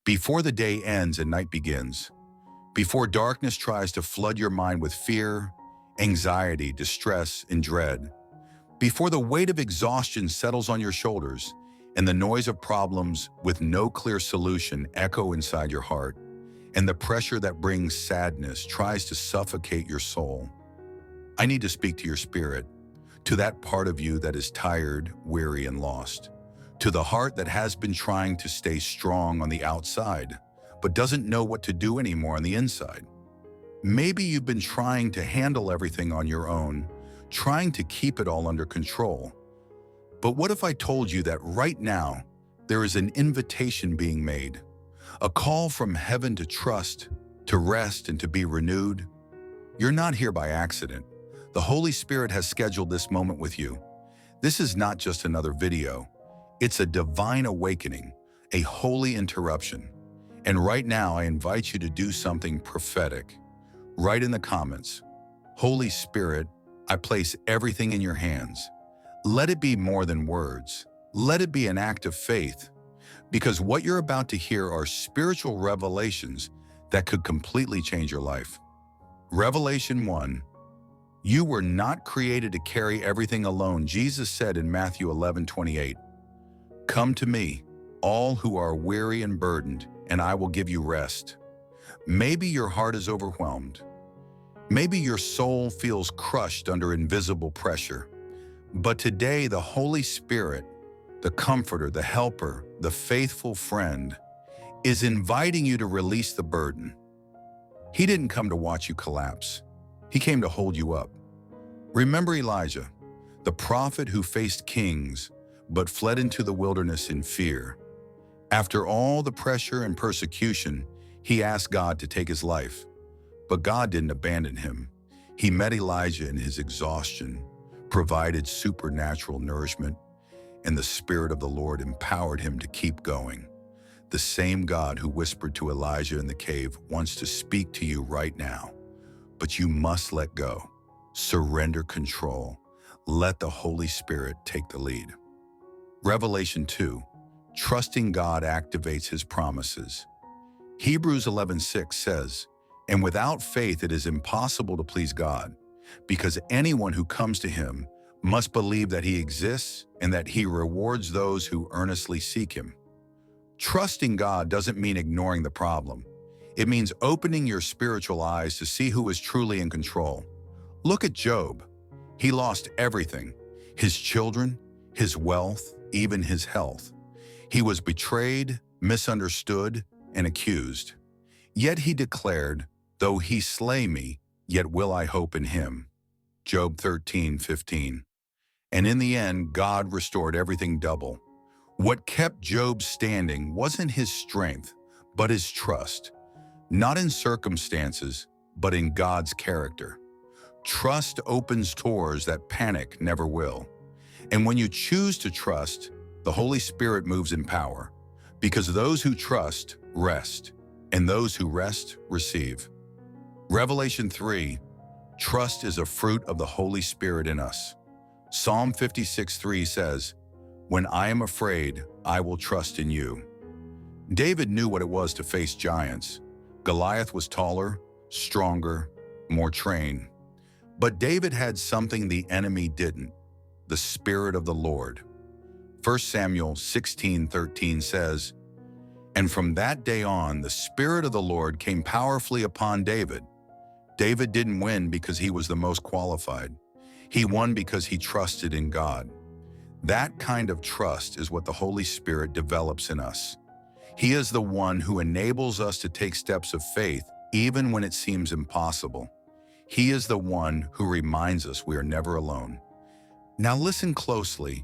Before the day ends and night begins, before darkness tries to flood your mind with fear, anxiety, distress, and dread, before the weight of exhaustion settles on your shoulders and the noise of problems with no clear solution echo inside your heart, and the pressure that brings sadness tries to suffocate your soul, I need to speak to your spirit, to that part of you that is tired, weary, and lost, to the heart that has been trying to stay strong on the outside, but doesn't know what to do anymore on the inside. Maybe you've been trying to handle everything on your own, trying to keep it all under control. But what if I told you that right now, there is an invitation being made, a call from heaven to trust, to rest, and to be renewed? You're not here by accident. The Holy Spirit has scheduled this moment with you. This is not just another video. It's a divine awakening, a holy interruption. And right now, I invite you to do something prophetic. Write in the comments, "Holy Spirit, I place everything in your hands." Let it be more than words. Let it be an act of faith, because what you're about to hear are spiritual revelations that could completely change your life. Revelation 1. You were not created to carry everything alone. Jesus said in Matthew 11:28, "Come to me, all who are weary and burdened, and I will give you rest." Maybe your heart is overwhelmed. Maybe your soul feels crushed under invisible pressure. But today, the Holy Spirit, the Comforter, the Helper, the faithful friend, is inviting you to release the burden. He didn't come to watch you collapse. He came to hold you up. Remember Elijah, the prophet who faced kings, but fled into the wilderness in fear. After all the pressure and persecution, he asked God to take his life. But God didn't abandon him. He met Elijah in his exhaustion, provided supernatural nourishment, and the Spirit of the Lord empowered him to keep going. The same God who whispered to Elijah in the cave wants to speak to you right now. But you must let go. Surrender control. Let the Holy Spirit take the lead. Revelation 2. Trusting God activates his promises. Hebrews 11:6 says, "And without faith it is impossible to please God, because anyone who comes to him must believe that he exists and that he rewards those who earnestly seek him." Trusting God doesn't mean ignoring the problem. It means opening your spiritual eyes to see who is truly in control. Look at Job. He lost everything: his children, his wealth, even his health. He was betrayed, misunderstood, and accused. Yet he declared, "Though he slay me, yet will I hope in him." Job 13:15. And in the end, God restored everything double. What kept Job standing wasn't his strength, but his trust. Not in circumstances, but in God's character. Trust opens doors that panic never will. And when you choose to trust, the Holy Spirit moves in power. Because those who trust rest, and those who rest receive. Revelation 3. Trust is a fruit of the Holy Spirit in us. Psalm 56:3 says, "When I am afraid, I will trust in you." David knew what it was to face giants. Goliath was taller, stronger, more trained. But David had something the enemy didn't: the Spirit of the Lord. 1 Samuel 16:13 says, "And from that day on, the Spirit of the Lord came powerfully upon David." David didn't win because he was the most qualified. He won because he trusted in God. That kind of trust is what the Holy Spirit develops in us. He is the one who enables us to take steps of faith even when it seems impossible. He is the one who reminds us we are never alone. Now listen closely.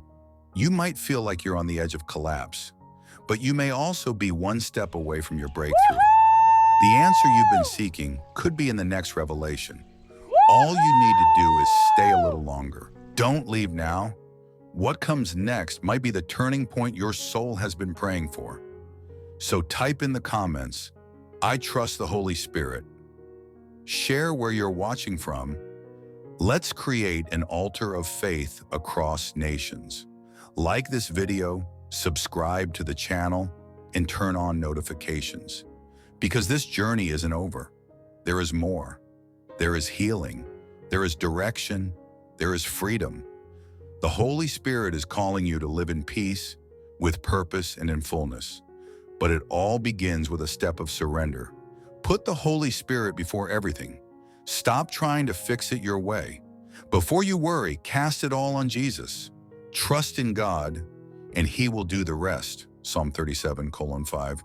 You might feel like you're on the edge of collapse, but you may also be one step away from your breakthrough. The answer you've been seeking could be in the next revelation. All you need to do is stay a little longer. Don't leave now. What comes next might be the turning point your soul has been praying for. So type in the comments, "I trust the Holy Spirit." Share where you're watching from. Let's create an altar of faith across nations. Like this video, subscribe to the channel, and turn on notifications. Because this journey isn't over. There is more. There is healing. There is direction. There is freedom. The Holy Spirit is calling you to live in peace, with purpose, and in fullness. But it all begins with a step of surrender. Put the Holy Spirit before everything. Stop trying to fix it your way. Before you worry, cast it all on Jesus. Trust in God, and He will do the rest. Psalm 37:5.